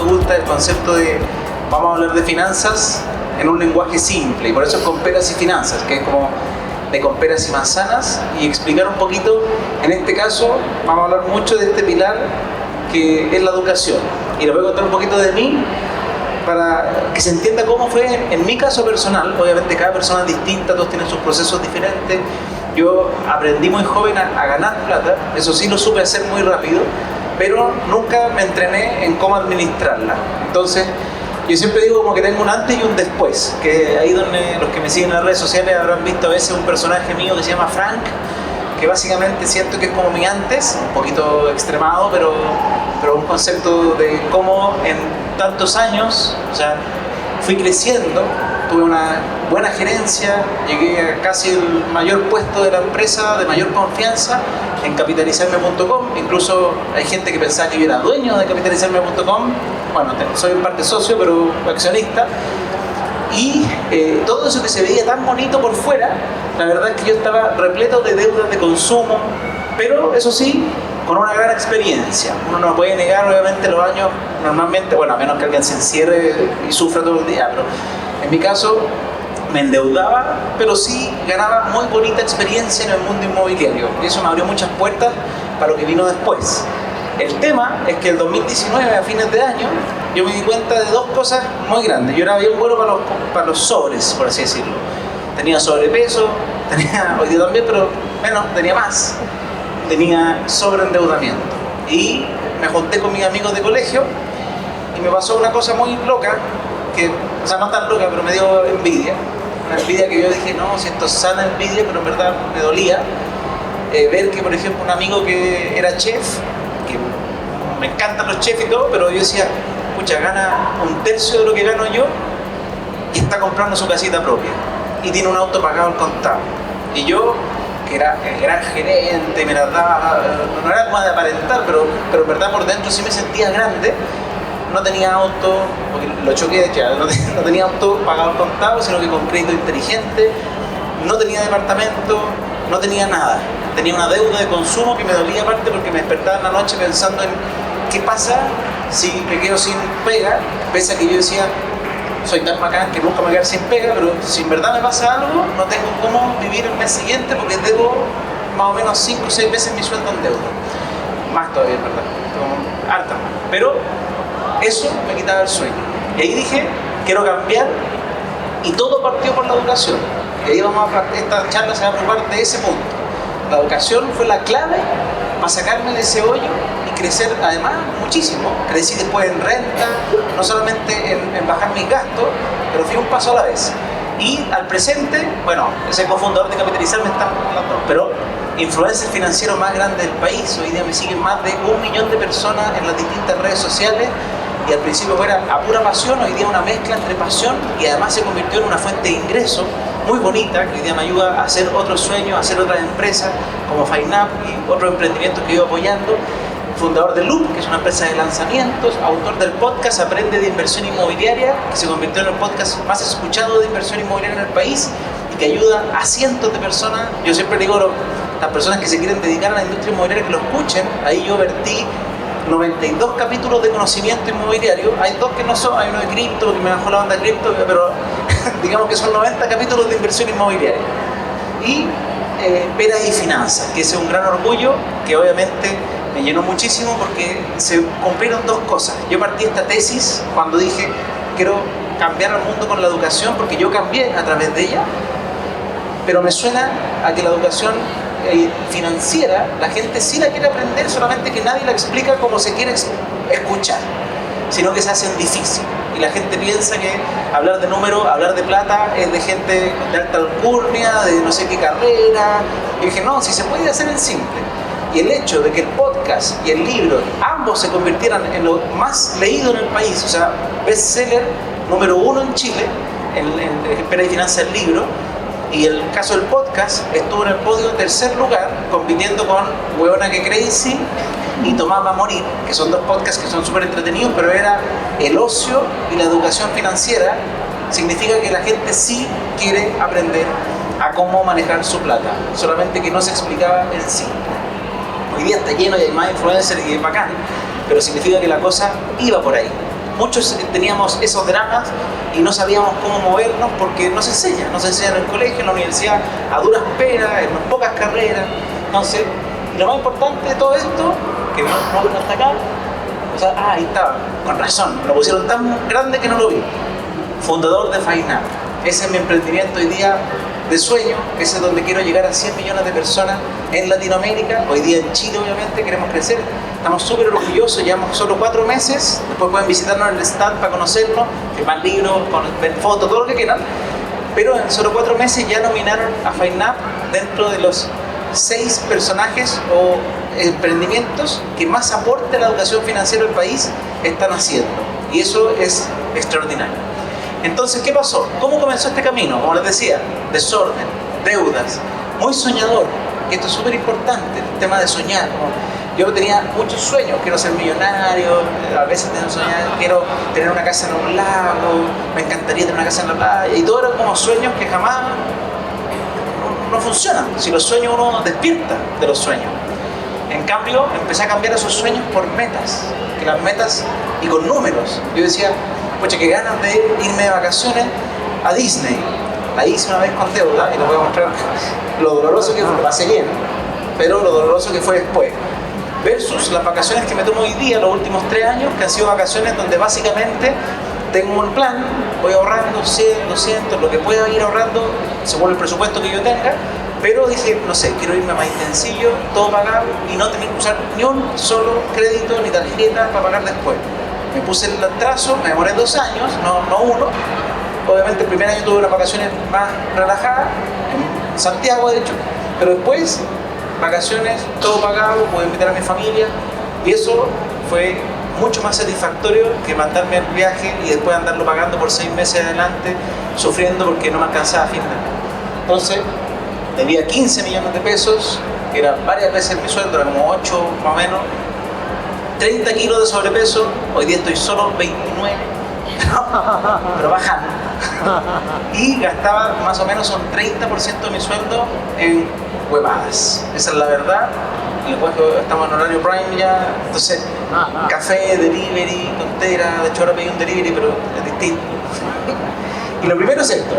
gusta el concepto de vamos a hablar de finanzas en un lenguaje simple, y por eso es con peras y finanzas, que es como de con peras y manzanas, y explicar un poquito. En este caso vamos a hablar mucho de este pilar que es la educación, y les voy a contar un poquito de mí para que se entienda cómo fue en mi caso personal. Obviamente cada persona es distinta, todos tienen sus procesos diferentes. Yo aprendí muy joven a ganar plata, eso sí lo supe hacer muy rápido, pero nunca me entrené en cómo administrarla. Entonces yo siempre digo como que tengo un antes y un después, que ahí donde los que me siguen en las redes sociales habrán visto a veces un personaje mío que se llama Frank, que básicamente siento que es como mi antes, un poquito extremado, pero un concepto de cómo en tantos años, o sea, fui creciendo, tuve una buena gerencia, llegué a casi el mayor puesto de la empresa, de mayor confianza, en capitalizarme.com. Incluso hay gente que pensaba que yo era dueño de capitalizarme.com. Bueno, soy en parte socio, pero accionista. Y todo eso que se veía tan bonito por fuera, la verdad es que yo estaba repleto de deudas de consumo, pero eso sí, con una gran experiencia. Uno no puede negar, obviamente, los años normalmente, bueno, a menos que alguien se encierre y sufra todo el día, pero en mi caso me endeudaba, pero sí ganaba muy bonita experiencia en el mundo inmobiliario, y eso me abrió muchas puertas para lo que vino después. El tema es que el 2019, a fines de año, yo me di cuenta de dos cosas muy grandes. Yo era bien bueno para los sobres, por así decirlo. Tenía sobrepeso, hoy día también, pero menos, tenía más. Tenía sobreendeudamiento. Y me junté con mis amigos de colegio y me pasó una cosa muy loca, que, o sea, no tan loca, pero me dio envidia. Una envidia que yo dije, no, si esto es sana envidia, pero en verdad me dolía. Ver que, por ejemplo, un amigo que era chef, que me encantan los chefs y todo, pero yo decía, pucha, gana un tercio de lo que gano yo y está comprando su casita propia y tiene un auto pagado al contado. Y yo, que era el gran gerente, me las daba, no era como de aparentar, pero en verdad por dentro sí me sentía grande. No tenía auto, porque lo choqué ya, no tenía auto pagado al contado, sino que con crédito inteligente. No tenía departamento, no tenía nada. Tenía una deuda de consumo que me dolía aparte, porque me despertaba en la noche pensando en qué pasa si me quedo sin pega, pese a que yo decía, soy tan bacán que nunca me voy a quedar sin pega, pero si en verdad me pasa algo, no tengo cómo vivir el mes siguiente porque debo más o menos 5 o 6 veces mi sueldo en deuda. Más todavía, en verdad, como harta más. Pero eso me quitaba el sueño. Y ahí dije, quiero cambiar, y todo partió por la educación. Y ahí esta charla se va a preocupar de ese punto. La educación fue la clave para sacarme de ese hoyo y crecer, además, muchísimo. Crecí después en renta, no solamente en bajar mis gastos, pero fui un paso a la vez. Y al presente, bueno, ese cofundador de Capitalizarme está hablando, pero influencer financiero más grande del país. Hoy día me siguen más de 1 millón de personas en las distintas redes sociales, y al principio era a pura pasión. Hoy día una mezcla entre pasión y además se convirtió en una fuente de ingreso muy bonita, que hoy día me ayuda a hacer otros sueños, a hacer otras empresas como FineUp y otros emprendimientos que he ido apoyando. Fundador de Loop, que es una empresa de lanzamientos, autor del podcast Aprende de Inversión Inmobiliaria, que se convirtió en el podcast más escuchado de inversión inmobiliaria en el país y que ayuda a cientos de personas. Yo siempre digo, las personas que se quieren dedicar a la industria inmobiliaria, que lo escuchen. Ahí yo vertí 92 capítulos de conocimiento inmobiliario. Hay 2 que no son, hay uno de cripto, que me bajó la banda de cripto, pero digamos que son 90 capítulos de inversión inmobiliaria. Y peras y finanzas, que ese es un gran orgullo, que obviamente me llenó muchísimo porque se cumplieron 2 cosas. Yo partí esta tesis cuando dije, quiero cambiar al mundo con la educación, porque yo cambié a través de ella, pero me suena a que la educación financiera, la gente sí la quiere aprender, solamente que nadie la explica como se quiere escuchar, sino que se hacen difícil. Y la gente piensa que hablar de números, hablar de plata, es de gente de alta alcurnia, de no sé qué carrera. Y dije, no, si se puede hacer en simple. Y el hecho de que el podcast y el libro, ambos se convirtieran en lo más leído en el país, o sea, bestseller número 1 en Chile, en Peras y Finanzas el libro, y el caso del podcast estuvo en el podio en 3er lugar, compitiendo con Huevona que Crazy y Tomás va a morir, que son 2 podcasts que son súper entretenidos, pero era el ocio y la educación financiera. Significa que la gente sí quiere aprender a cómo manejar su plata, solamente que no se explicaba en sí. Hoy día está lleno y hay más influencers y es bacán, pero significa que la cosa iba por ahí. muchos teníamos esos dramas y no sabíamos cómo movernos porque no se enseña en el colegio, en la universidad, a duras penas, en pocas carreras. Entonces, lo más importante de todo esto, que no está acá, o sea, ahí estaba, con razón, lo pusieron tan grande que no lo vi. Fundador de FineApp. Ese es mi emprendimiento hoy día de sueño, ese es donde quiero llegar a 100 millones de personas en Latinoamérica. Hoy día en Chile, obviamente, queremos crecer. Estamos súper orgullosos, llevamos solo 4 meses. Después pueden visitarnos en el stand para conocernos, firmar libros, ver fotos, todo lo que quieran. Pero en solo 4 meses ya nominaron a FineApp dentro de los 6 personajes o emprendimientos que más aporte a la educación financiera del país están haciendo. Y eso es extraordinario. Entonces, ¿qué pasó? ¿Cómo comenzó este camino? Como les decía, desorden, deudas, muy soñador. Y esto es súper importante, el tema de soñar. Yo tenía muchos sueños, quiero ser millonario, a veces tengo soñar, quiero tener una casa en un lago, me encantaría tener una casa en la playa. Y todo eran como sueños que jamás no funcionan. Si los sueños uno despierta de los sueños. En cambio, empecé a cambiar esos sueños por metas, que las metas y con números. Yo decía, pucha, que ganas de irme de vacaciones a Disney. La hice una vez con deuda y les voy a mostrar lo doloroso que fue, lo pasé bien, pero lo doloroso que fue después. Versus las vacaciones que me tomo hoy día, los últimos 3 años, que han sido vacaciones donde básicamente tengo un plan, voy ahorrando 100, 200, lo que pueda ir ahorrando según el presupuesto que yo tenga, pero dije, no sé, quiero irme más intensillo, todo pagado y no tener que usar ni un solo crédito ni tarjeta para pagar después. Me puse el trazo, me demoré 2 años, no 1. Obviamente el primer año tuve unas vacaciones más relajadas, en Santiago de hecho, pero después vacaciones, todo pagado, pude invitar a mi familia y eso fue mucho más satisfactorio que mandarme al viaje y después andarlo pagando por 6 meses adelante, sufriendo porque no me alcanzaba a fin de mes. Entonces, debía 15 millones de pesos, que era varias veces mi sueldo, era como 8 más o menos, 30 kilos de sobrepeso, hoy día estoy solo 29, pero bajando. Y gastaba más o menos un 30% de mi sueldo en huevadas. Esa es la verdad. Y después estamos en horario prime ya, entonces café, delivery, tontera. De hecho ahora pedí un delivery, pero es distinto. Y lo primero es esto.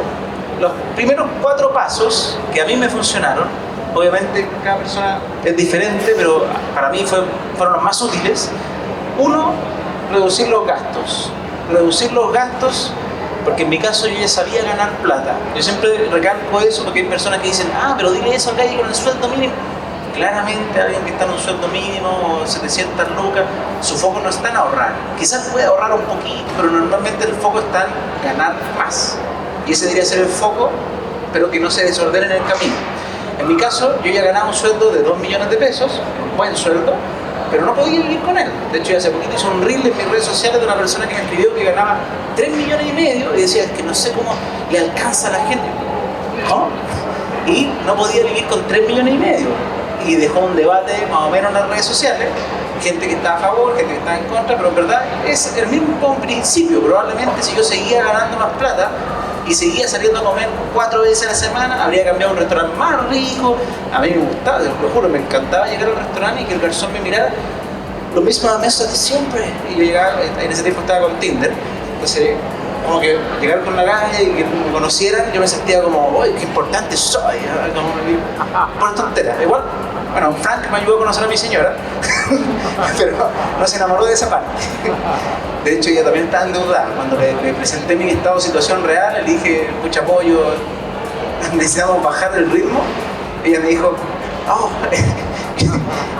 Los primeros 4 pasos que a mí me funcionaron, obviamente cada persona es diferente, pero para mí fueron los más útiles. 1, reducir los gastos. Reducir los gastos, porque en mi caso yo ya sabía ganar plata. Yo siempre recalco eso porque hay personas que dicen, pero dile eso al gallo con el sueldo mínimo. Claramente alguien que está en un sueldo mínimo, 700 lucas, su foco no está en ahorrar. Quizás puede ahorrar un poquito, pero normalmente el foco está en ganar más. Y ese debería ser el foco, pero que no se desordene en el camino. En mi caso, yo ya ganaba un sueldo de 2 millones de pesos, un buen sueldo, pero no podía vivir con él. De hecho, hace poquito hice un reel en mis redes sociales de una persona que me escribió que ganaba 3 millones y medio y decía, es que no sé cómo le alcanza a la gente. ¿Cómo? Y no podía vivir con 3 millones y medio. Y dejó un debate más o menos en las redes sociales, gente que está a favor, gente que está en contra, pero en verdad es el mismo principio. Probablemente si yo seguía ganando más plata y seguía saliendo a comer 4 veces a la semana, habría cambiado a un restaurante más rico. A mí me gustaba, lo juro, me encantaba llegar al restaurante y que el garzón me mirara lo mismo a la mesa de siempre. Y yo llegaba, en ese tiempo estaba con Tinder, entonces como que llegar con la calle y que me conocieran, yo me sentía como, ¡uy, qué importante soy! Como por tontera. Igual, bueno, Frank me ayudó a conocer a mi señora, pero no se enamoró de esa parte. De hecho, ella también estaba endeudada. Cuando le presenté mi estado de situación real, le dije, mucho apoyo, necesitamos bajar el ritmo. Ella me dijo,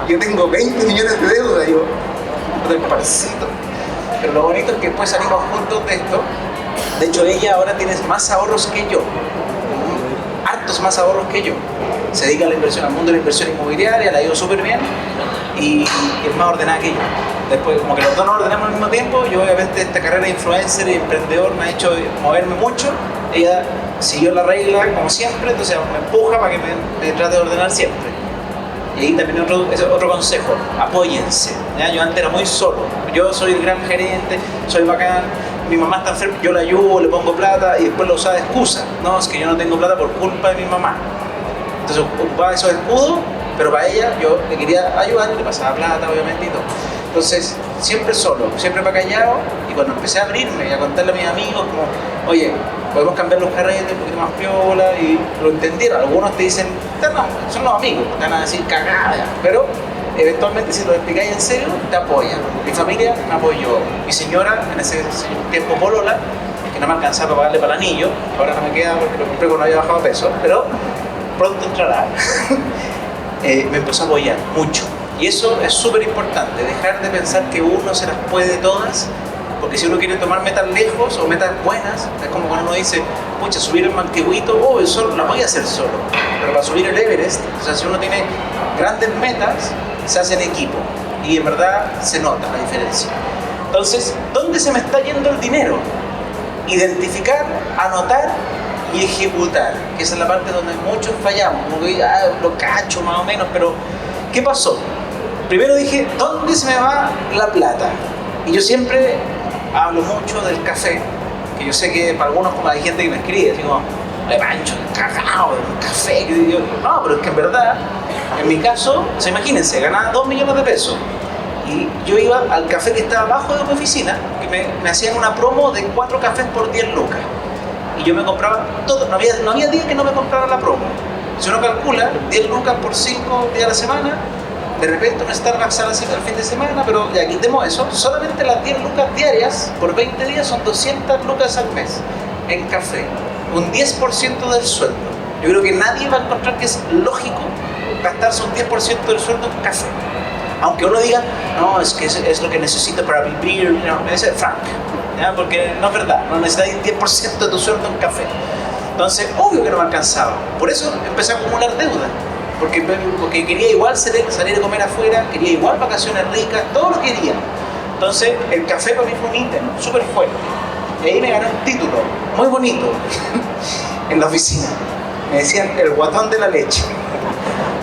yo tengo 20 millones de deuda. Y yo, del parcito. Pero lo bonito es que después salimos juntos de esto. De hecho, ella ahora tiene más ahorros que yo, hartos más ahorros que yo. Se dedica a la inversión, al mundo de la inversión inmobiliaria, la ha ido súper bien y es más ordenada que yo. Después, como que los dos nos ordenamos al mismo tiempo, yo obviamente esta carrera de influencer y emprendedor me ha hecho moverme mucho. Ella siguió la regla como siempre, entonces me empuja para que me trate de ordenar siempre. Y ahí también otro consejo, apóyense. ¿Ya? Yo antes era muy solo, yo soy el gran gerente, soy bacán, mi mamá está enferma, yo la ayudo, le pongo plata y después lo usaba de excusa. No, es que yo no tengo plata por culpa de mi mamá. Entonces ocupaba esos escudos, pero para ella yo le quería ayudar y le pasaba plata obviamente y todo. Entonces siempre solo, siempre para callado, y cuando empecé a abrirme y a contarle a mis amigos, como, oye, podemos cambiar los carretes un poquito más piola, y lo entendieron. Algunos te dicen, son los amigos, te van a decir cagada, pero eventualmente si lo explicáis en serio, te apoyan. Mi familia me apoyó, mi señora, en ese tiempo polola, que no me alcanzaba para pagarle para el anillo, ahora no me queda porque lo compré cuando había bajado peso, pero pronto entrará. Me empezó a apoyar mucho. Y eso es súper importante, dejar de pensar que uno se las puede todas, porque si uno quiere tomar metas lejos o metas buenas, es como cuando uno dice, pucha, subir el Manquehuito, eso la voy a hacer solo. Pero para subir el Everest, o sea, si uno tiene grandes metas, se hace en equipo. Y en verdad se nota la diferencia. Entonces, ¿dónde se me está yendo el dinero? Identificar, anotar y ejecutar, que esa es la parte donde muchos fallamos, como que lo cacho más o menos, pero ¿qué pasó? Primero dije, ¿dónde se me va la plata? Y yo siempre hablo mucho del café, que yo sé que para algunos como hay gente que me escribe, digo, le mancho, cagado, un café, que yo, no, pero es que en verdad, en mi caso, o sea, imagínense, ganaba 2 millones de pesos, y yo iba al café que estaba abajo de mi oficina, que me hacían una promo de 4 cafés por 10 lucas. Y yo me compraba todo, no había día que no me comprara la promo. Si uno calcula, 10 lucas por 5 días a la semana, de repente un Starbucks sale así al fin de semana, pero ya quitemos eso, solamente las 10 lucas diarias por 20 días son 200 lucas al mes en café, un 10% del sueldo. Yo creo que nadie va a encontrar que es lógico gastarse un 10% del sueldo en café. Aunque uno diga, no, es que es lo que necesito para vivir, no, ese es Frank, ¿ya? Porque no es verdad, no necesitas 10% de tu sueldo en café. Entonces, obvio que no me alcanzaba. Por eso empecé a acumular deuda. Porque quería igual salir a comer afuera, quería igual vacaciones ricas, todo lo quería. Entonces, el café para mí fue un ítem súper fuerte. Y ahí me gané un título muy bonito en la oficina. Me decían el guatón de la leche.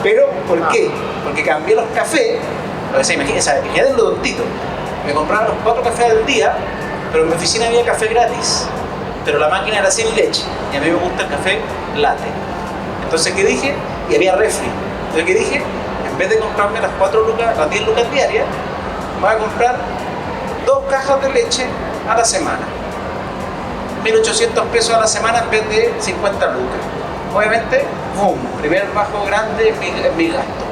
Pero, ¿por qué? Porque cambié los cafés. O sea, imagínense, ya del odontito. Me compraba los 4 cafés al día, pero en mi oficina había café gratis. Pero la máquina era sin leche. Y a mí me gusta el café latte. Entonces, ¿qué dije? Y había refri. Entonces, ¿qué dije? En vez de comprarme las 4 lucas, las 10 lucas diarias, voy a comprar 2 cajas de leche a la semana. 1.800 pesos a la semana en vez de 50 lucas. Obviamente, ¡boom! Primer bajo grande en mi gasto.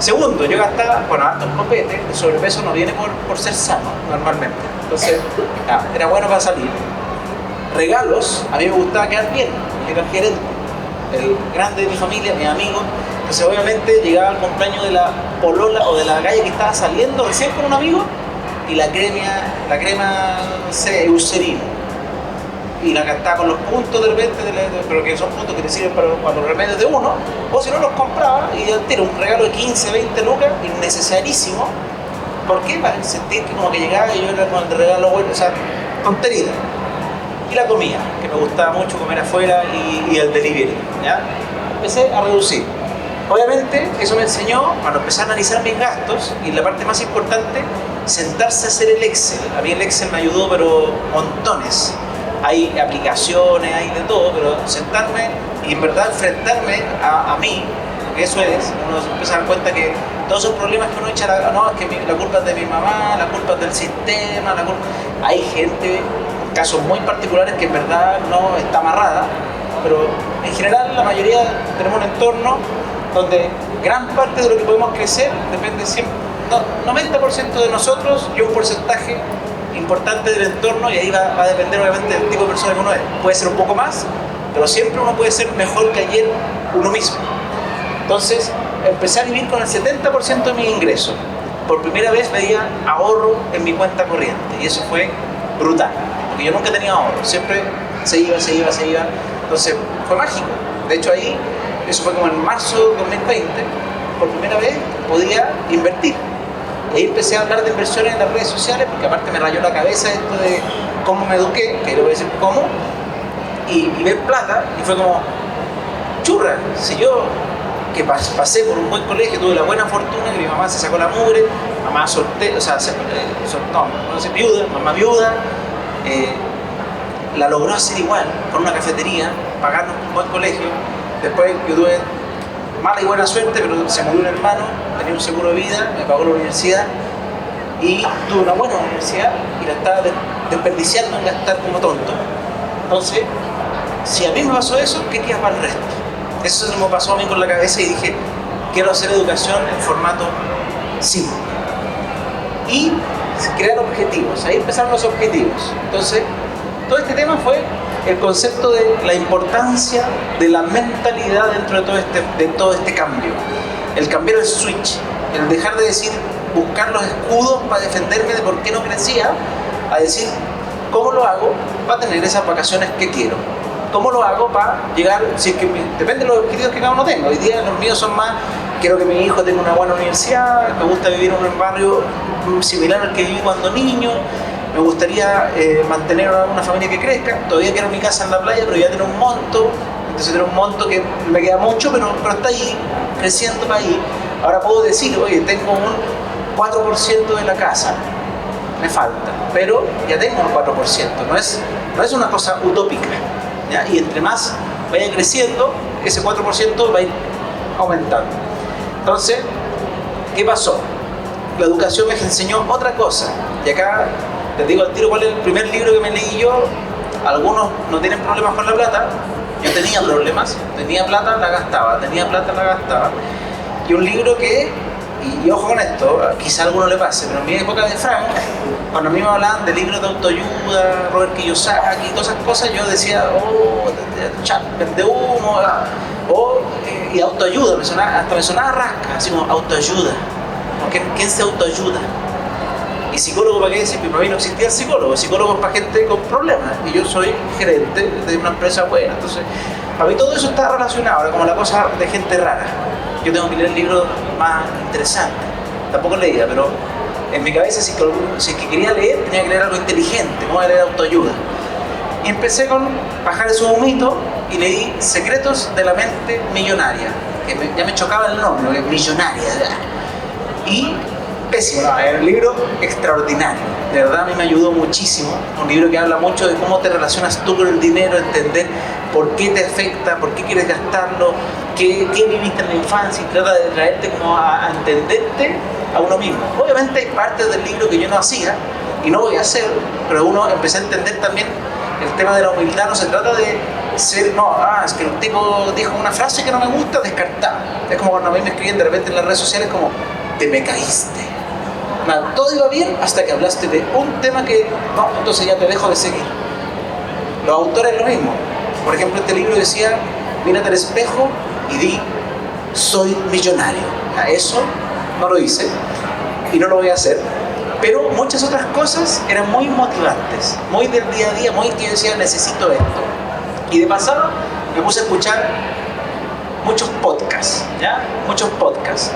Segundo, yo gastaba, harto en copete, el sobrepeso no viene por ser sano, normalmente. Entonces, era bueno para salir. Regalos, a mí me gustaba quedar bien, era el gerente, el grande de mi familia, mis amigos. Entonces, obviamente, llegaba al cumpleaños de la polola o de la galla que estaba saliendo recién con un amigo, y la crema, no sé, Eucerin. Y la gastaba con los puntos de repente, pero que son puntos que te sirven para los remedios de uno, o si no los compraba y al tiro un regalo de 15, 20 lucas, innecesarísimo. ¿Por qué? Para sentir que como que llegaba y yo era con el regalo bueno, o sea, tontería. Y la comida, que me gustaba mucho comer afuera y el delivery, ¿ya? Empecé a reducir. Obviamente, eso me enseñó, cuando empecé a analizar mis gastos, y la parte más importante, sentarse a hacer el Excel. A mí el Excel me ayudó, pero montones. Hay aplicaciones, hay de todo, pero sentarme y en verdad enfrentarme a mí, porque eso es, uno se empieza a dar cuenta que todos esos problemas que uno echa, no, es que la culpa es de mi mamá, la culpa es del sistema, hay gente, casos muy particulares que en verdad no está amarrada, pero en general la mayoría tenemos un entorno donde gran parte de lo que podemos crecer depende siempre, 90% de nosotros y un porcentaje importante del entorno, y ahí va a depender obviamente del tipo de persona que uno es. Puede ser un poco más, pero siempre uno puede ser mejor que ayer uno mismo. Entonces, empecé a vivir con el 70% de mis ingresos. Por primera vez veía ahorro en mi cuenta corriente, y eso fue brutal, porque yo nunca tenía ahorro, siempre se iba. Entonces, fue mágico. De hecho, ahí, eso fue como en marzo de 2020, por primera vez podía invertir. Y ahí empecé a hablar de inversiones en las redes sociales, porque aparte me rayó la cabeza esto de cómo me eduqué, que le voy a decir cómo, y ver plata, y fue como, churra, si yo que pasé por un buen colegio, tuve la buena fortuna que mi mamá se sacó la mugre, mamá soltera, o sea, viuda, mamá viuda, la logró hacer igual, con una cafetería, pagarnos un buen colegio. Después yo tuve mala y buena suerte, pero se murió un hermano, tenía un seguro de vida, me pagó la universidad, y tuve una buena universidad y la estaba desperdiciando en gastar como tonto. Entonces, si a mí me pasó eso, ¿qué queda para el resto? Eso se me pasó a mí con la cabeza y dije, quiero hacer educación en formato simple. Y crear objetivos, ahí empezaron los objetivos. Entonces, todo este tema fue el concepto de la importancia de la mentalidad dentro de todo este cambio. El cambiar el switch, el dejar de decir, buscar los escudos para defenderme de por qué no crecía, a decir, ¿cómo lo hago para tener esas vacaciones que quiero? ¿Cómo lo hago para llegar? Si es que depende de los objetivos que cada uno tenga. Hoy día los míos son más, quiero que mi hijo tenga una buena universidad, me gusta vivir en un barrio similar al que viví cuando niño, me gustaría mantener una familia que crezca, todavía quiero mi casa en la playa, pero ya tengo un monto, entonces tengo un monto que me queda mucho, pero está ahí, creciendo para ahí. Ahora puedo decir, oye, tengo un 4% de la casa, me falta, pero ya tengo un 4%, no es una cosa utópica, ¿ya? Y entre más vaya creciendo, ese 4% va a ir aumentando. Entonces, ¿qué pasó? La educación me enseñó otra cosa, y acá les digo al tiro cuál es el primer libro que me leí yo. Algunos no tienen problemas con la plata, yo tenía problemas, tenía plata, la gastaba, tenía plata, la gastaba. Y un libro que, y ojo con esto, quizá a alguno le pase, pero en mi época de Frank, cuando a mí me hablaban de libros de autoayuda, Robert Kiyosaki y todas esas cosas, yo decía, vende humo, y autoayuda, hasta me sonaba rasca, así como autoayuda. ¿Quién se autoayuda? ¿Y psicólogo para qué decir? Para mí no existía el psicólogo. El psicólogo es para gente con problemas. Y yo soy gerente de una empresa buena. Entonces, para mí todo eso está relacionado. Ahora, como la cosa de gente rara. Yo tengo que leer libros más interesantes. Tampoco leía, pero en mi cabeza, si es que quería leer, tenía que leer algo inteligente. ¿Cómo leer autoayuda? Y empecé con bajar esos humitos y leí Secretos de la Mente Millonaria. Que ya me chocaba el nombre, porque millonaria. Y pésimo, no, es un libro extraordinario, de verdad a mí me ayudó muchísimo, un libro que habla mucho de cómo te relacionas tú con el dinero, entender por qué te afecta, por qué quieres gastarlo, qué viviste en la infancia, y trata de traerte como a entenderte a uno mismo. Obviamente hay partes del libro que yo no hacía y no voy a hacer, pero uno empecé a entender también el tema de la humildad. No se trata de ser, es que el tipo dijo una frase que no me gusta, descartar. Es como cuando a mí me escriben de repente en las redes sociales como, te me caíste. Todo iba bien hasta que hablaste de un tema que, entonces ya te dejo de seguir. Los autores lo mismo. Por ejemplo, este libro decía, mírate al espejo y di, soy millonario. Eso no lo hice y no lo voy a hacer. Pero muchas otras cosas eran muy motivantes, muy del día a día, muy que yo decía, necesito esto. Y de pasada me puse a escuchar muchos podcasts, Muchos podcasts.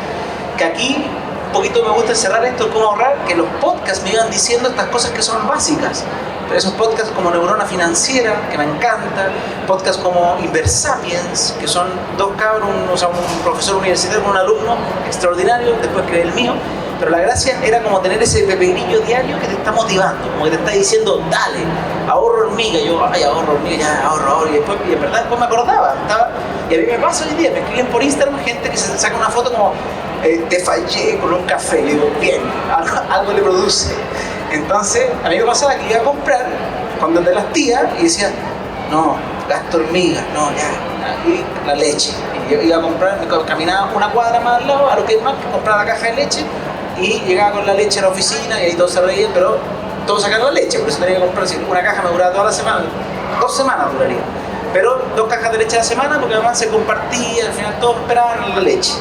Que aquí un poquito me gusta cerrar esto, cómo ahorrar, que los podcasts me iban diciendo estas cosas que son básicas. Pero esos podcasts como Neurona Financiera, que me encanta, podcasts como Inversapiens, que son dos cabros, un profesor universitario con un alumno extraordinario, después creé el mío. Pero la gracia era como tener ese pepinillo diario que te está motivando, como que te está diciendo, dale, ahorro hormiga. Yo, ahorro hormiga, ya, ahorro. Y en verdad después me acordaba. Y a mí me pasa hoy día, me escriben por Instagram gente que se saca una foto como, te fallé con un café. Le digo, bien, algo le produce. Entonces, a mí me pasaba que iba a comprar cuando de las tías y decía, no, gasto hormiga, y la leche. Y yo iba a comprar, caminaba una cuadra más al lado, a lo que es más, que compraba la caja de leche. Y llegaba con la leche a la oficina y ahí todos se reían, pero todos sacaron la leche, por eso tenía que comprar. Si una caja me duraba toda la semana, 2 semanas duraría. Pero 2 cajas de leche a la semana, porque además se compartía, al final todos esperaban la leche.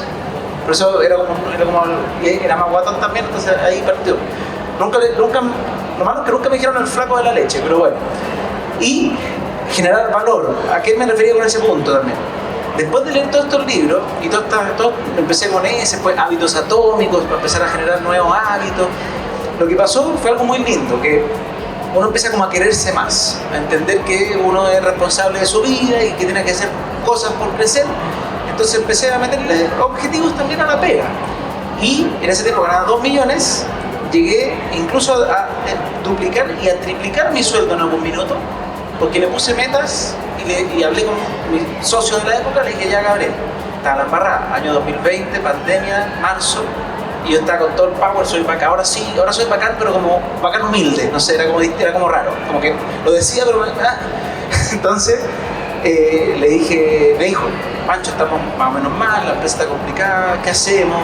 Por eso era más guatón también, entonces ahí partió. Lo malo es que nunca me dijeron el flaco de la leche, pero bueno. Y generar valor. ¿A qué me refería con ese punto también? Después de leer todos estos libros, y todo empecé con ese, después hábitos atómicos, para empezar a generar nuevos hábitos. Lo que pasó fue algo muy lindo, que uno empieza como a quererse más, a entender que uno es responsable de su vida y que tiene que hacer cosas por crecer. Entonces empecé a meterle objetivos también a la pega. Y en ese tiempo ganaba 2 millones, llegué incluso a duplicar y a triplicar mi sueldo en algún minuto, porque le puse metas y hablé con mi socio de la época, le dije, ya Gabriel, estaba la embarrada, año 2020, pandemia, marzo, Y yo estaba con todo el power, soy bacán, ahora sí, ahora soy bacán, pero como bacán humilde, no sé, era como raro, como que lo decía, pero... Entonces, me dijo, Pancho, estamos más o menos mal, la empresa está complicada, ¿qué hacemos?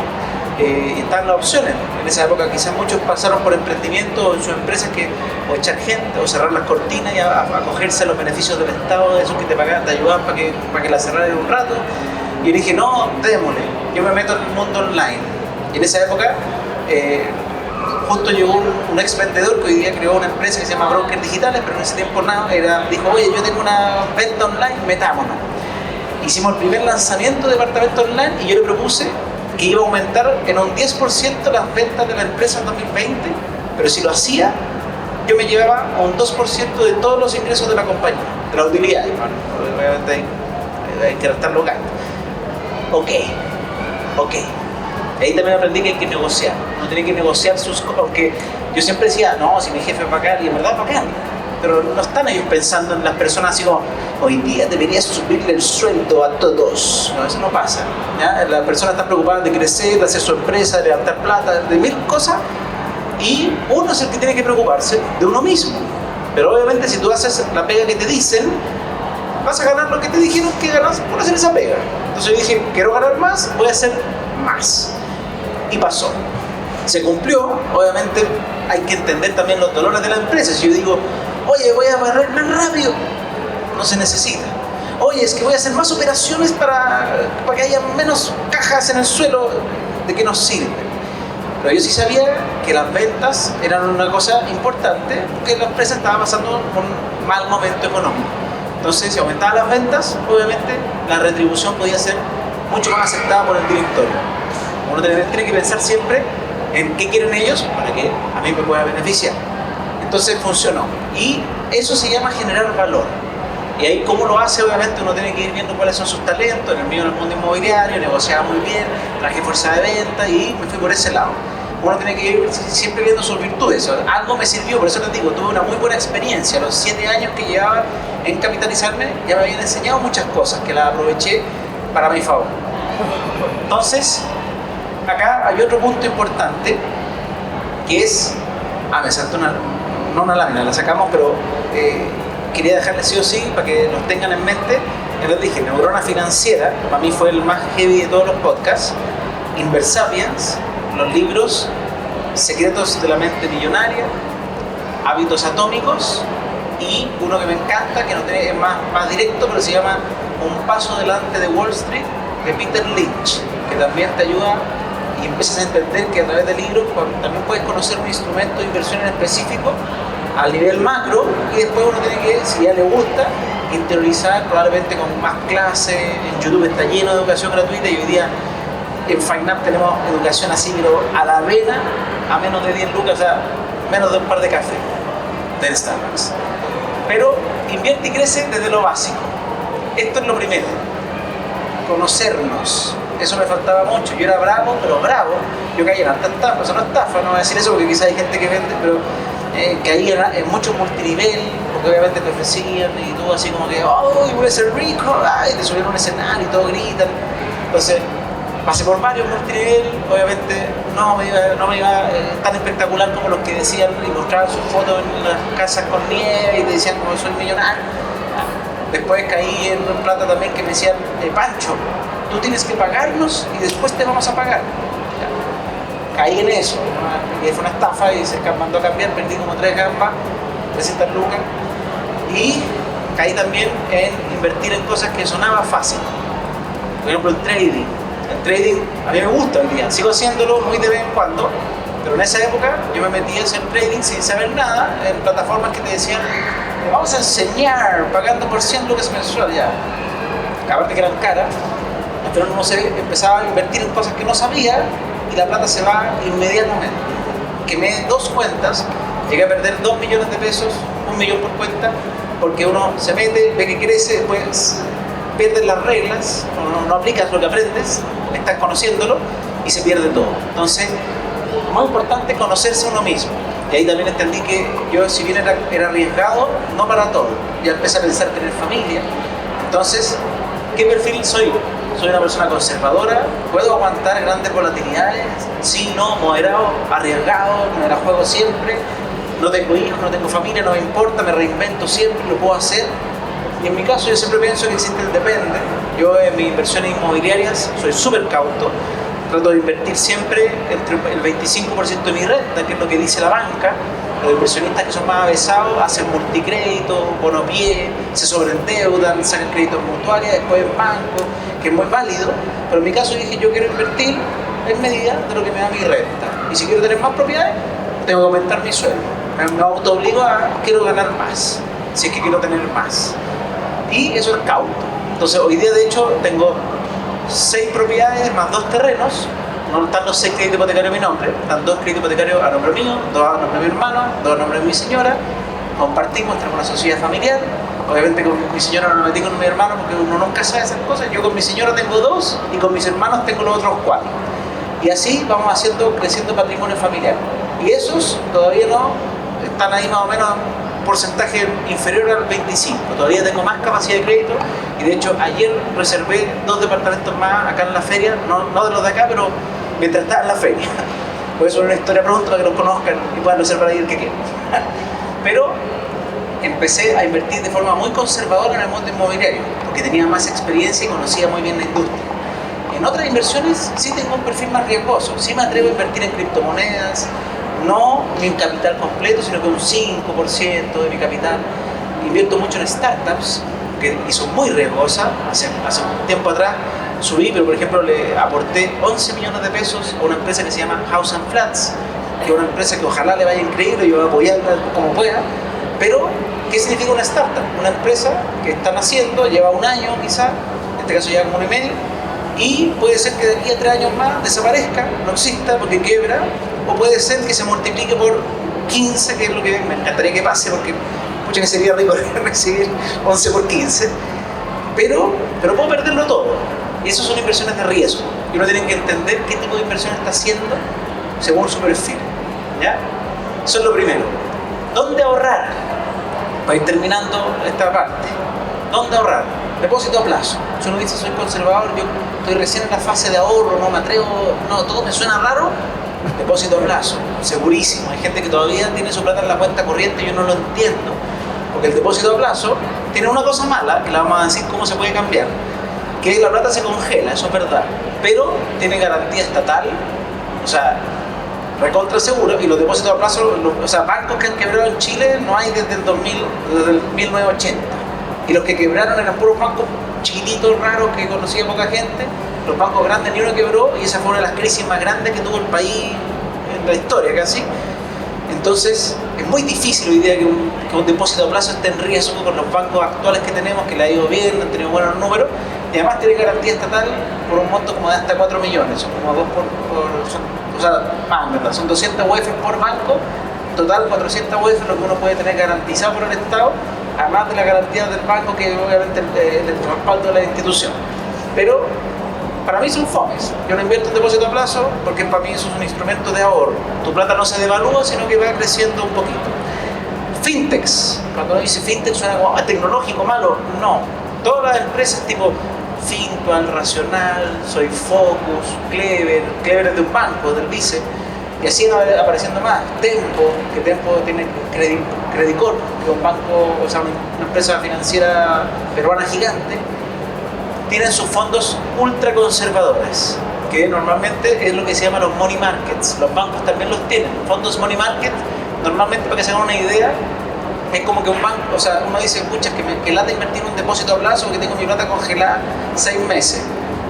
Y están las opciones. En esa época quizás muchos pasaron por emprendimientos en sus empresas o echar gente, o cerrar las cortinas y acogerse a los beneficios del Estado, de esos que te pagaban, te ayudaban para que la cerraran en un rato. Y yo dije, no, démosle, yo me meto en el mundo online. Y en esa época, justo llegó un ex vendedor que hoy día creó una empresa que se llama Brokers Digitales, pero en ese tiempo dijo, oye, yo tengo una venta online, metámonos. Hicimos el primer lanzamiento de departamento online y yo le propuse que iba a aumentar en un 10% las ventas de la empresa en 2020, pero si lo hacía, yo me llevaba a un 2% de todos los ingresos de la compañía, de la utilidad, obviamente hay que restar los gastos. Ok. Ahí también aprendí que hay que negociar, uno tiene que negociar aunque yo siempre decía, no, si mi jefe es bacán, y en verdad es bacán, pero no están ellos pensando en las personas así como, hoy día deberías subirle el sueldo a todos. No, eso no pasa, ¿ya? Las personas están preocupadas de crecer, de hacer su empresa, de levantar plata, de mil cosas, y uno es el que tiene que preocuparse de uno mismo. Pero obviamente si tú haces la pega que te dicen, vas a ganar lo que te dijeron que ganas por hacer esa pega. Entonces yo dije, quiero ganar más, voy a hacer más. Y pasó. Se cumplió, obviamente hay que entender también los dolores de la empresa. Si yo digo, oye, voy a barrer más rápido, no se necesita. Oye, es que voy a hacer más operaciones para que haya menos cajas en el suelo, ¿de qué nos sirve? Pero yo sí sabía que las ventas eran una cosa importante, porque la empresa estaba pasando por un mal momento económico. Entonces, si aumentaban las ventas, obviamente la retribución podía ser mucho más aceptada por el directorio. Uno tiene que pensar siempre en qué quieren ellos para que a mí me pueda beneficiar. Entonces funcionó. Y eso se llama generar valor. Y ahí cómo lo hace, obviamente uno tiene que ir viendo cuáles son sus talentos. En el mío, en el mundo inmobiliario, negociaba muy bien, traje fuerza de venta y me fui por ese lado. Uno tiene que ir siempre viendo sus virtudes. Algo me sirvió, por eso les digo, tuve una muy buena experiencia. Los 7 años que llevaba en capitalizarme ya me habían enseñado muchas cosas que las aproveché para mi favor. Entonces, acá hay otro punto importante que es, me saltó no una lámina, la sacamos, pero quería dejarles sí o sí para que los tengan en mente. Les dije, Neurona Financiera, para mí fue el más heavy de todos los podcasts. Inversapiens, los libros Secretos de la Mente Millonaria, Hábitos Atómicos, y uno que me encanta, que no tiene, es más directo, pero se llama Un Paso Delante de Wall Street, de Peter Lynch, que también te ayuda y empiezas a entender que a través de libros también puedes conocer un instrumento de inversión en específico a nivel macro, y después uno tiene que, si ya le gusta, interiorizar probablemente con más clases. En YouTube está lleno de educación gratuita y hoy día en FineUp tenemos educación así, pero a la vena, a menos de 10 lucas, o sea, menos de un par de café del Starbucks. Pero invierte y crece desde lo básico. Esto es lo primero, conocernos. Eso me faltaba mucho. Yo era bravo, pero bravo. Yo caía en alta estafa, eso no es estafa, no voy a decir eso porque quizás hay gente que vende, pero caía en mucho multinivel, porque obviamente te ofrecían y tú así como que, oh, voy a ser rico, ay, te subieron a un escenario y todo gritan. Entonces, pasé por varios multinivel, obviamente no me iba tan espectacular como los que decían y mostraban sus fotos en las casas con nieve y te decían como soy millonario. Después caí en plata también que me decían, Pancho, tú tienes que pagarnos y después te vamos a pagar. Caí en eso, y fue una estafa y se mandó a cambiar, perdí como 3 gambas, 300 lucas, y caí también en invertir en cosas que sonaba fácil. Por ejemplo, el trading. El trading a mí me gusta hoy día, sigo haciéndolo muy de vez en cuando, pero en esa época yo me metí a hacer trading sin saber nada en plataformas que te decían, te vamos a enseñar pagando por 100 lucas mensual ya. Aparte que eran caras, pero uno empezaba a invertir en cosas que no sabía y la plata se va inmediatamente. Quemé 2 cuentas, llegué a perder 2 millones de pesos, 1 millón por cuenta, porque uno se mete, ve que crece, después pierdes las reglas, no aplicas lo que aprendes, estás conociéndolo y se pierde todo. Entonces, muy importante conocerse uno mismo. Y ahí también entendí que yo, si bien era arriesgado, no para todo. Ya empecé a pensar tener familia. Entonces, ¿qué perfil soy? soy una persona conservadora, puedo aguantar grandes volatilidades, sí, no, moderado, arriesgado, me la juego siempre, no tengo hijos, no tengo familia, no me importa, me reinvento siempre, lo puedo hacer. Y en mi caso yo siempre pienso que existe el depende. Yo en mis inversiones inmobiliarias soy súper cauto, trato de invertir siempre entre el 25% de mi renta, que es lo que dice la banca. Los inversionistas que son más avesados hacen multicrédito, bonopié, se sobreendeudan, sacan créditos mutuales, después en banco, que es muy válido. Pero en mi caso dije, yo quiero invertir en medida de lo que me da mi renta. Y si quiero tener más propiedades, tengo que aumentar mi sueldo. Me autoobligo a, quiero ganar más, si es que quiero tener más. Y eso es cauto. Entonces hoy día de hecho tengo 6 propiedades más 2 terrenos. No están los 6 créditos hipotecarios a mi nombre, están 2 créditos hipotecarios a nombre mío, 2 a nombre de mi hermano, 2 a nombre de mi señora. Compartimos, tenemos una sociedad familiar. Obviamente con mi señora no me metí con mi hermano porque uno nunca sabe esas cosas. Yo con mi señora tengo 2 y con mis hermanos tengo los otros 4. Y así vamos creciendo patrimonio familiar. Y esos todavía no están ahí más o menos un porcentaje inferior al 25. Todavía tengo más capacidad de crédito y de hecho ayer reservé 2 departamentos más acá en la feria, no de los de acá, pero mientras estaba en la feria. Por eso es una historia pronto para que los conozcan y puedan reservar ahí el que quieran. Pero empecé a invertir de forma muy conservadora en el mundo inmobiliario porque tenía más experiencia y conocía muy bien la industria. En otras inversiones sí tengo un perfil más riesgoso, sí me atrevo a invertir en criptomonedas, no mi capital completo, sino que un 5% de mi capital. Invierto mucho en startups, y son muy riesgosas. Hace un tiempo atrás subí, pero por ejemplo le aporté 11 millones de pesos a una empresa que se llama House and Flats, que es una empresa que ojalá le vaya increíble, yo voy a apoyarla como pueda. Pero, ¿qué significa una startup? Una empresa que están haciendo, lleva un año quizá, en este caso lleva como 1 año y medio, y puede ser que de aquí a 3 años más desaparezca, no exista porque quiebra, o puede ser que se multiplique por 15, que es lo que me encantaría que pase, porque mucha que sería rico recibir 11 por 15, pero puedo perderlo todo. Y eso son inversiones de riesgo. Y uno tiene que entender qué tipo de inversión está haciendo según su perfil. ¿Ya? Eso es lo primero. ¿Dónde ahorrar? Para ir terminando esta parte. ¿Dónde ahorrar? Depósito a plazo. Si uno dice soy conservador, yo estoy recién en la fase de ahorro, no me atrevo, no, todo me suena raro. Depósito a plazo, segurísimo. Hay gente que todavía tiene su plata en la cuenta corriente y yo no lo entiendo. Porque el depósito a plazo tiene una cosa mala, que la vamos a decir cómo se puede cambiar, que la plata se congela, eso es verdad, pero tiene garantía estatal, o sea, recontra seguro, y los depósitos a plazo, o sea, bancos que han quebrado en Chile no hay desde el 1980. Y los que quebraron eran puros bancos chiquititos, raros, que conocía poca gente. Los bancos grandes ni uno quebró, y esa fue una de las crisis más grandes que tuvo el país en la historia casi. Entonces es muy difícil hoy día que un depósito a plazo esté en riesgo con los bancos actuales que tenemos, que le ha ido bien, han tenido buenos números, y además tiene garantía estatal por un monto como de hasta 4 millones, son como 2 o sea, más, ¿verdad? Son 200 UF por banco, total 400 UF lo que uno puede tener garantizado por el Estado, además de la garantía del banco, que obviamente el respaldo de la institución. Pero para mí son fomes. Yo no invierto en depósito a plazo porque para mí eso es un instrumento de ahorro. Tu plata no se devalúa, sino que va creciendo un poquito. Fintechs. Cuando uno dice fintech suena como tecnológico, malo. No. Todas las empresas tipo Fintual, Racional, Soy Focus, Clever es de un banco, del Vice, y así van apareciendo más. Tempo, que Tempo tiene Credicorp, que es un banco, o sea, una empresa financiera peruana gigante. Tienen sus fondos ultra conservadores, que normalmente es lo que se llama los money markets. Los bancos también los tienen. Fondos money market, normalmente, para que se hagan una idea, es como que un banco, o sea, uno dice, pucha, que lata invertir un depósito a plazo porque tengo mi plata congelada 6 meses.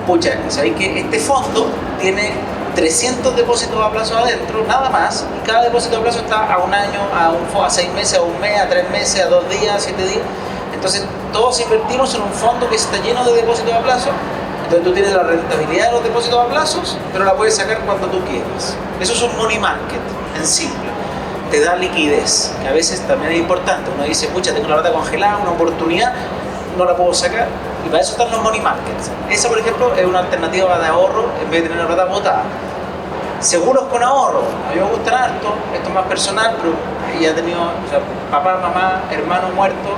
Pucha, sabéis que este fondo tiene 300 depósitos a plazo adentro, nada más, y cada depósito a plazo está a 1 año, a 6 meses, a 1 mes, a 3 meses, a 2 días, 7 días. Entonces, todos invertimos en un fondo que está lleno de depósitos a plazo. Entonces, tú tienes la rentabilidad de los depósitos a plazos, pero la puedes sacar cuando tú quieras. Eso es un money market, en simple. Te da liquidez, que a veces también es importante. Uno dice, pucha, tengo la plata congelada, una oportunidad, no la puedo sacar. Y para eso están los money markets. Esa, por ejemplo, es una alternativa de ahorro en vez de tener la plata botada. Seguros con ahorro, a mí me gustan harto, esto es más personal, pero ya he tenido, o sea, papá, mamá, hermano muerto,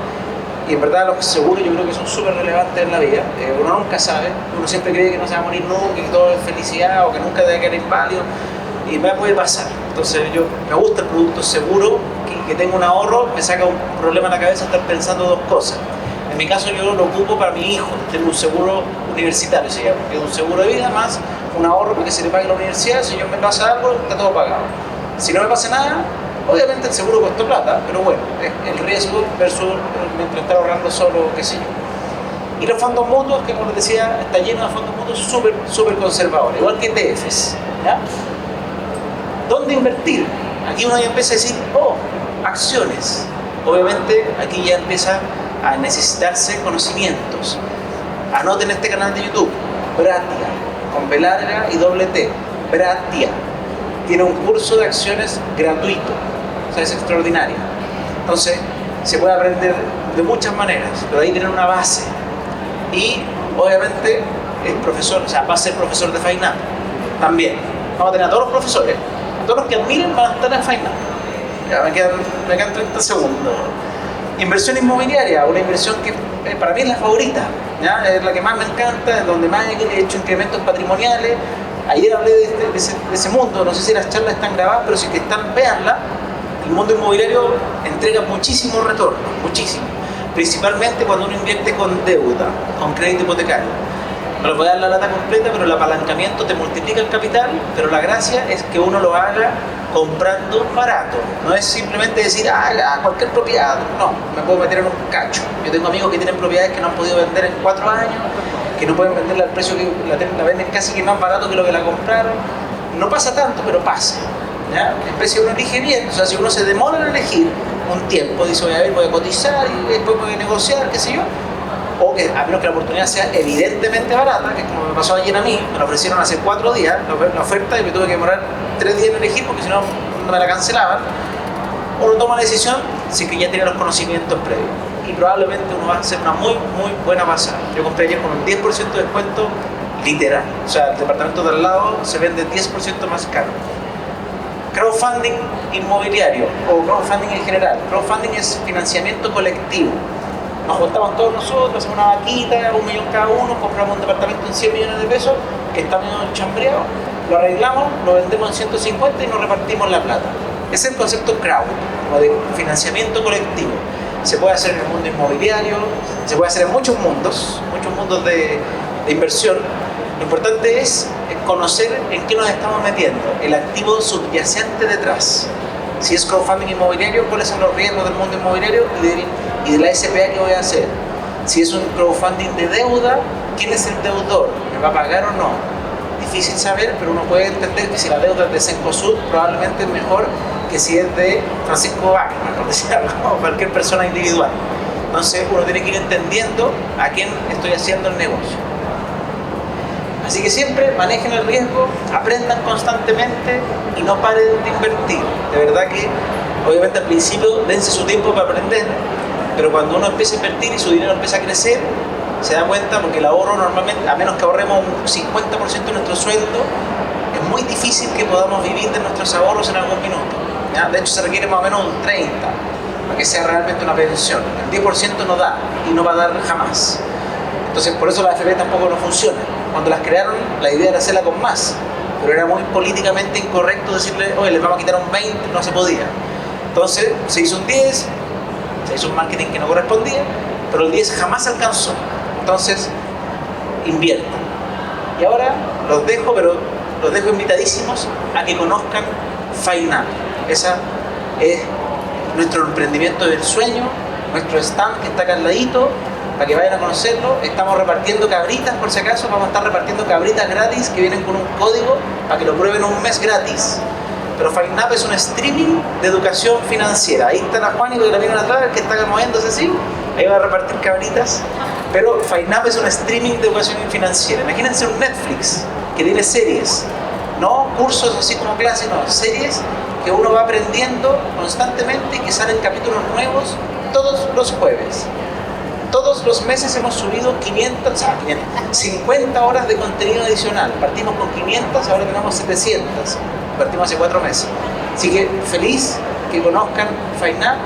y en verdad los seguros yo creo que son súper relevantes en la vida. Uno nunca sabe, uno siempre cree que no se va a morir nunca, que todo es felicidad o que nunca debe quedar inválido, y va a poder pasar. Entonces yo me gusta el producto seguro, que tenga un ahorro, me saca un problema en la cabeza estar pensando dos cosas. En mi caso yo lo ocupo para mi hijo, tengo un seguro universitario, se llama, que es un seguro de vida más un ahorro para que se le pague la universidad. Si yo me pasa algo, está todo pagado. Si no me pasa nada, obviamente el seguro costó plata, pero bueno, es el riesgo versus mientras estar ahorrando solo, qué sé yo. Y los fondos mutuos, que como les decía, está lleno de fondos mutuos súper conservadores, igual que ETFs, ¿ya? ¿Dónde invertir? Aquí uno ya empieza a decir, acciones. Obviamente aquí ya empieza a necesitarse conocimientos. Anoten este canal de YouTube, Bratia, con B larga y doble T, Bratia. Tiene un curso de acciones gratuito, o sea, es extraordinario. Entonces, se puede aprender de muchas maneras, pero ahí tienen una base. Y, obviamente, es profesor, o sea, va a ser profesor de FineApp también. Vamos a tener a todos los profesores, a todos los que admiren van a estar en FineApp. Ya me quedan 30 segundos. Inversión inmobiliaria, una inversión que para mí es la favorita, ¿ya? Es la que más me encanta, es donde más he hecho incrementos patrimoniales. Ayer hablé de ese mundo, no sé si las charlas están grabadas, pero si que están, véanla. El mundo inmobiliario entrega muchísimo retorno, muchísimo. Principalmente cuando uno invierte con deuda, con crédito hipotecario. No les voy a dar la lata completa, pero el apalancamiento te multiplica el capital, pero la gracia es que uno lo haga comprando barato. No es simplemente decir, cualquier propiedad. No, me puedo meter en un cacho. Yo tengo amigos que tienen propiedades que no han podido vender en 4 años, que no pueden venderla al precio que la venden casi que más barato que lo que la compraron. No pasa tanto, pero pasa, ¿ya? Después si uno elige bien, o sea, si uno se demora en elegir un tiempo, dice, voy a cotizar y después voy a negociar, qué sé yo, o que a menos que la oportunidad sea evidentemente barata, que es como me pasó ayer a mí, me la ofrecieron hace 4 días la oferta y me tuve que demorar 3 días en elegir porque si no me la cancelaban. Uno toma la decisión si es que ya tiene los conocimientos previos y probablemente uno va a hacer una muy buena pasada. Yo compré ayer con un 10% de descuento literal, o sea, el departamento de al lado se vende 10% más caro. Crowdfunding inmobiliario o crowdfunding en general. Crowdfunding es financiamiento colectivo. Nos juntamos todos nosotros, hacemos una vaquita, 1 millón cada uno, compramos un departamento en 100 millones de pesos que está medio chambreado, lo arreglamos, lo vendemos en 150 y nos repartimos la plata. Ese es el concepto crowd, como de financiamiento colectivo. Se puede hacer en el mundo inmobiliario, se puede hacer en muchos mundos de inversión. Lo importante es conocer en qué nos estamos metiendo, el activo subyacente detrás. Si es crowdfunding inmobiliario, cuáles son los riesgos del mundo inmobiliario y de la SPA que voy a hacer. Si es un crowdfunding de deuda, ¿quién es el deudor? ¿Me va a pagar o no? Difícil saber, pero uno puede entender que si la deuda es de Cencosud, probablemente es mejor que si es de Francisco Bachmann, por decir algo, o cualquier persona individual. Entonces uno tiene que ir entendiendo a quién estoy haciendo el negocio. Así que siempre manejen el riesgo, aprendan constantemente y no paren de invertir. De verdad que, obviamente al principio, dense su tiempo para aprender, pero cuando uno empieza a invertir y su dinero empieza a crecer, se da cuenta porque el ahorro normalmente, a menos que ahorremos un 50% de nuestro sueldo, es muy difícil que podamos vivir de nuestros ahorros en algún minuto, ¿ya? De hecho, se requiere más o menos un 30% para que sea realmente una pensión. El 10% no da y no va a dar jamás. Entonces, por eso la AFP tampoco no funciona. Cuando las crearon, la idea era hacerla con más, pero era muy políticamente incorrecto decirle, oye, les vamos a quitar un 20%, no se podía. Entonces, se hizo un 10%, se hizo un marketing que no correspondía, pero el 10% jamás alcanzó. Entonces, inviertan. Y ahora los dejo, pero los dejo invitadísimos a que conozcan FineApp. Esa es nuestro emprendimiento del sueño, nuestro stand que está acá al ladito, para que vayan a conocerlo. Estamos repartiendo cabritas, por si acaso, vamos a estar repartiendo cabritas gratis que vienen con un código para que lo prueben un mes gratis. Pero FineApp es un streaming de educación financiera. Ahí está la Juanito que la viene atrás, que está moviéndose así, ahí va a repartir cabritas. Pero FineApp es un streaming de educación financiera. Imagínense un Netflix que tiene series, no cursos así como clases, no, series que uno va aprendiendo constantemente y que salen capítulos nuevos todos los jueves. Todos los meses hemos subido 50 horas de contenido adicional. Partimos con 500, ahora tenemos 700. Partimos hace 4 meses. Así que feliz que conozcan FineApp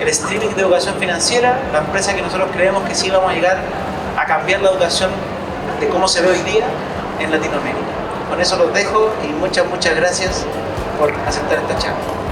el streaming de educación financiera, la empresa que nosotros creemos que sí vamos a llegar a cambiar la educación de cómo se ve hoy día en Latinoamérica. Con eso los dejo y muchas gracias por aceptar esta charla.